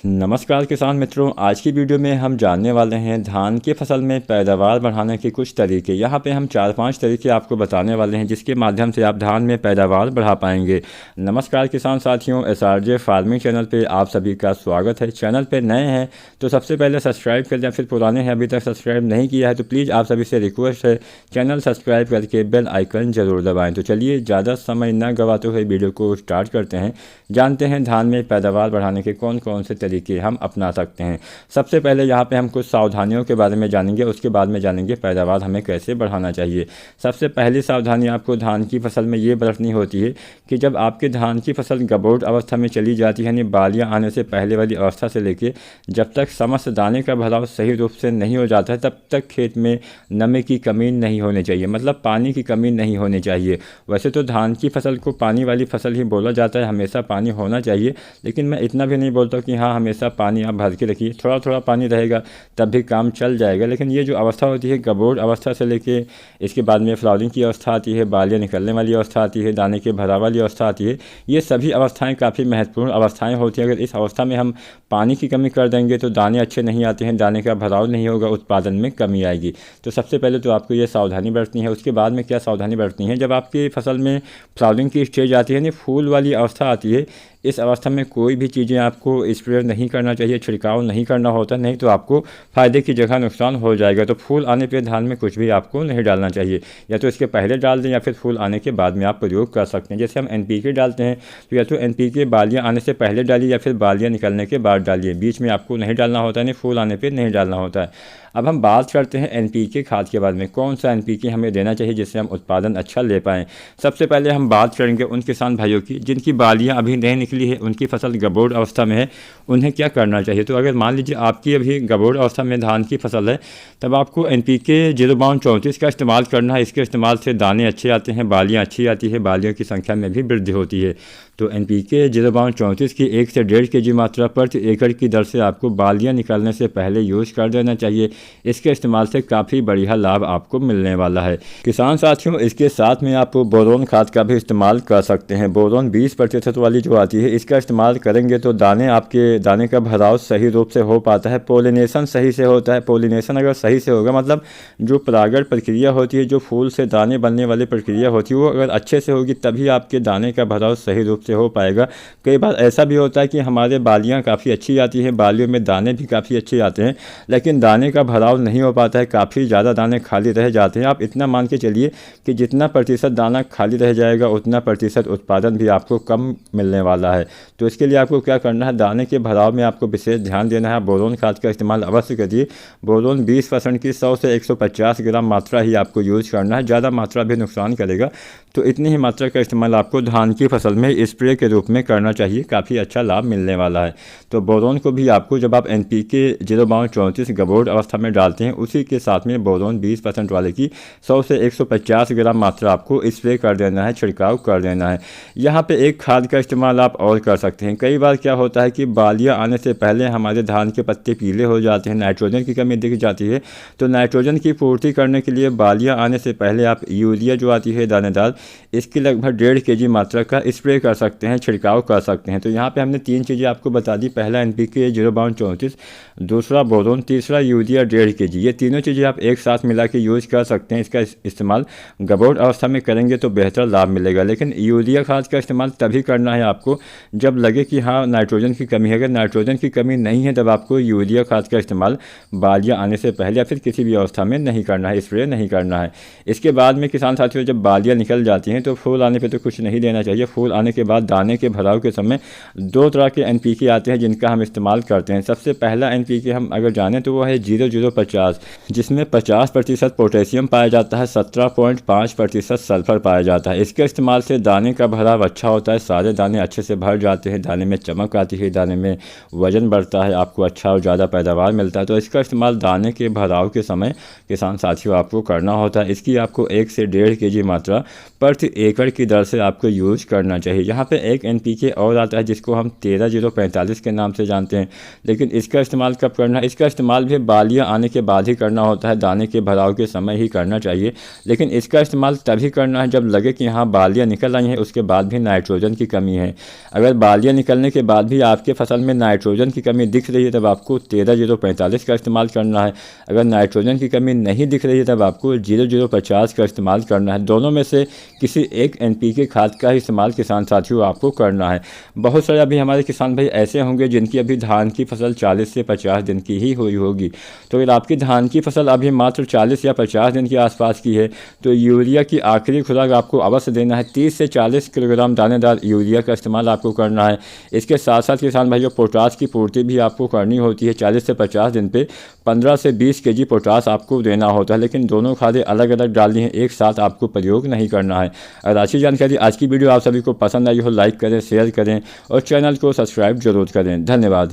नमस्कार किसान मित्रों, आज की वीडियो में हम जानने वाले हैं धान की फसल में पैदावार बढ़ाने के कुछ तरीके। यहाँ पे हम 4-5 तरीके आपको बताने वाले हैं जिसके माध्यम से आप धान में पैदावार बढ़ा पाएंगे। नमस्कार किसान साथियों, SRJ फार्मिंग चैनल पे आप सभी का स्वागत है। चैनल पे नए हैं तो सबसे पहले सब्सक्राइब कर लें, फिर पुराने हैं अभी तक सब्सक्राइब नहीं किया है तो प्लीज़ आप सभी से रिक्वेस्ट है चैनल सब्सक्राइब करके बेल आइकन ज़रूर दबाएँ। तो चलिए ज़्यादा समय न गवाते हुए वीडियो को स्टार्ट करते हैं। जानते हैं धान में पैदावार बढ़ाने के कौन कौन से तरीके हम अपना सकते हैं। सबसे पहले यहाँ पे हम कुछ सावधानियों के बारे में जानेंगे, उसके बाद में जानेंगे पैदावार हमें कैसे बढ़ाना चाहिए। सबसे पहली सावधानी आपको धान की फसल में ये बरतनी होती है कि जब आपके धान की फसल गबोट अवस्था में चली जाती है, यानी बालियाँ आने से पहले वाली अवस्था से लेके जब तक समस्त दाने का भराव सही रूप से नहीं हो जाता है तब तक खेत में नमी की कमी नहीं होनी चाहिए, मतलब पानी की कमी नहीं होनी चाहिए। वैसे तो धान की फसल को पानी वाली फसल ही बोला जाता है, हमेशा पानी होना चाहिए, लेकिन मैं इतना भी नहीं बोलता कि हाँ हमेशा पानी आप भर के रखिए। थोड़ा थोड़ा पानी रहेगा तब भी काम चल जाएगा। लेकिन ये जो अवस्था होती है गबोट अवस्था से लेके इसके बाद में फ्लावरिंग की अवस्था आती है, बालियाँ निकलने वाली अवस्था आती है, दाने के भराव वाली अवस्था आती है, ये सभी अवस्थाएं काफ़ी महत्वपूर्ण अवस्थाएं होती हैं। अगर इस अवस्था में हम पानी की कमी कर देंगे तो दाने अच्छे नहीं आते हैं, दाने का भराव नहीं होगा, उत्पादन में कमी आएगी। तो सबसे पहले तो आपको ये सावधानी बरतनी है। उसके बाद में क्या सावधानी बरतनी है, जब आपकी फसल में फ्लावरिंग की स्टेज आती है, यानी फूल वाली अवस्था आती है, इस अवस्था में कोई भी चीज़ें आपको स्प्रे नहीं करना चाहिए, छिड़काव नहीं करना होता, नहीं तो आपको फ़ायदे की जगह नुकसान हो जाएगा। तो फूल आने पे धान में कुछ भी आपको नहीं डालना चाहिए, या तो इसके पहले डाल दें या फिर फूल आने के बाद में आप प्रयोग कर सकते हैं। जैसे हम NPK डालते हैं तो या तो NPK बालियाँ आने से पहले डालिए या फिर बालियाँ निकलने के बाद डालिए, बीच में आपको नहीं डालना होता है, नहीं फूल आने पर नहीं डालना होता है। अब हम बात करते हैं NPK खाद के बारे में, कौन सा NPK हमें देना चाहिए जिससे हम उत्पादन अच्छा ले पाएँ। सबसे पहले हम बात करेंगे उन किसान भाइयों की जिनकी बालियाँ अभी नहीं निकली है, उनकी फसल गबोट अवस्था में है, उन्हें क्या करना चाहिए। तो अगर मान लीजिए आपकी अभी गबोट अवस्था में धान की फसल है, तब आपको NPK 0:34 का इस्तेमाल करना है। इसके इस्तेमाल से दाने अच्छे आते हैं, बालियाँ अच्छी आती है, बालियों की संख्या में भी वृद्धि होती है। तो NPK 0:34 की 1 से 1.5 kg मात्रा प्रति एकड़ की दर से आपको बालियाँ निकालने से पहले यूज़ कर देना चाहिए। इसके इस्तेमाल से काफ़ी बढ़िया लाभ आपको मिलने वाला है। किसान साथियों, इसके साथ में आप बोरोन खाद का भी इस्तेमाल कर सकते हैं। बोरोन 20% वाली जो आती है, इसका इस्तेमाल करेंगे तो दाने का भराव सही रूप से हो पाता है, पोलिनेशन सही से होता है। पोलिनेशन अगर सही से होगा, मतलब जो परागण प्रक्रिया होती है, जो फूल से दाने बनने वाली प्रक्रिया होती है, वो अगर अच्छे से होगी तभी आपके दाने का भराव सही रूप से हो पाएगा। कई बार ऐसा भी होता है कि हमारे बालियाँ काफ़ी अच्छी आती हैं, बालियों में दाने भी काफ़ी अच्छे आते हैं, लेकिन दाने का भराव नहीं हो पाता है, काफ़ी ज़्यादा दाने खाली रह जाते हैं। आप इतना मान के चलिए कि जितना प्रतिशत दाना खाली रह जाएगा उतना प्रतिशत उत्पादन भी आपको कम मिलने वाला है। तो इसके लिए आपको क्या करना है, दाने के भराव में आपको विशेष ध्यान देना है। बोरोन खाद का इस्तेमाल अवश्य करिए। बोरोन 20% की 100 से 150 ग्राम मात्रा ही आपको यूज़ करना है, ज़्यादा मात्रा भी नुकसान करेगा। तो इतनी ही मात्रा का इस्तेमाल आपको धान की फसल में स्प्रे के रूप में करना चाहिए, काफ़ी अच्छा लाभ मिलने वाला है। तो बोरोन को भी आपको जब आप NPK 0:34 गबोट अवस्था में डालते हैं, उसी के साथ में बोरोन 20% वाले की 100 से 150 ग्राम मात्रा आपको स्प्रे कर देना है, छिड़काव कर देना है। यहाँ पे एक खाद का इस्तेमाल आप और कर सकते हैं। कई बार क्या होता है कि बालियाँ आने से पहले हमारे धान के पत्ते पीले हो जाते हैं, नाइट्रोजन की कमी दिख जाती है। तो नाइट्रोजन की पूर्ति करने के लिए बालियाँ आने से पहले आप यूरिया जो आती है दानेदार, इसकी लगभग 1.5 kg मात्रा का स्प्रे कर सकते हैं, छिड़काव कर सकते हैं। तो यहाँ पे हमने 3 चीज़ें आपको बता दी, पहला NPK 0:34, दूसरा बोरोन, तीसरा यूरिया 1.5 kg। ये तीनों चीज़ें आप एक साथ मिला के यूज़ कर सकते हैं। इसका इस्तेमाल गबोट अवस्था में करेंगे तो बेहतर लाभ मिलेगा। लेकिन यूरिया खाद का इस्तेमाल तभी करना है आपको जब लगे कि हाँ नाइट्रोजन की कमी है। अगर नाइट्रोजन की कमी नहीं है तब आपको यूरिया खाद का इस्तेमाल बालियाँ आने से पहले या फिर किसी भी अवस्था में नहीं करना है, स्प्रे नहीं करना है। इसके बाद में किसान साथियों, जब बालियाँ निकल जाती हैं तो फूल आने पे तो कुछ नहीं देना चाहिए। फूल आने के बाद दाने के भराव के समय 2 तरह के NPK आते हैं जिनका हम इस्तेमाल करते हैं। सबसे पहला NPK हम अगर जानें तो वो है 0050, जिसमें 50% पोटेशियम पाया जाता है, 17.5% सल्फर पाया जाता है। इसके इस्तेमाल से दाने का भराव अच्छा होता है, सारे दाने अच्छे से भर जाते हैं, दाने में चमक आती है, दाने में वजन बढ़ता है, आपको अच्छा और ज़्यादा पैदावार मिलता है। तो इसका इस्तेमाल दाने के भराव के समय किसान साथियों आपको करना होता है। इसकी आपको 1 से 1.5 kg मात्रा प्रति एकड़ की दर से आपको यूज़ करना चाहिए। यहाँ यहाँ पे एक NPK और आता है जिसको हम 13-0-45 के नाम से जानते हैं, लेकिन इसका इस्तेमाल कब करना है? इसका इस्तेमाल भी बालियाँ आने के बाद ही करना होता है, दाने के भराव के समय ही करना चाहिए। लेकिन इसका इस्तेमाल तभी करना है जब लगे कि यहाँ बालियाँ निकल आई हैं, उसके बाद भी नाइट्रोजन की कमी है। अगर बालियाँ निकलने के बाद भी आपके फसल में नाइट्रोजन की कमी दिख रही है तब आपको 13-0-45 का इस्तेमाल करना है। अगर नाइट्रोजन की कमी नहीं दिख रही है तब आपको 0-0-50 का इस्तेमाल करना है। दोनों में से किसी एक NPK खाद का इस्तेमाल किसान साथियों आपको करना है। बहुत सारे अभी हमारे किसान भाई ऐसे होंगे जिनकी अभी धान की फसल 40 से 50 दिन की ही हुई होगी। तो अगर आपकी धान की फसल अभी मात्र 40 या 50 दिन के आसपास की है तो यूरिया की आखिरी खुराक आपको अवश्य देना है। 30 से 40 किलोग्राम दानेदार यूरिया का इस्तेमाल आपको करना है। इसके साथ साथ किसान भाइयों पोटास की पूर्ति भी आपको करनी होती है। 40 से 50 दिन पे 15 से 20 kg पोटास आपको देना होता है, लेकिन दोनों खादें अलग अलग डालनी है, एक साथ आपको प्रयोग नहीं करना है। अगर अच्छी जानकारी आज की वीडियो आप सभी को पसंद आई हो लाइक करें, शेयर करें और चैनल को सब्सक्राइब जरूर करें। धन्यवाद।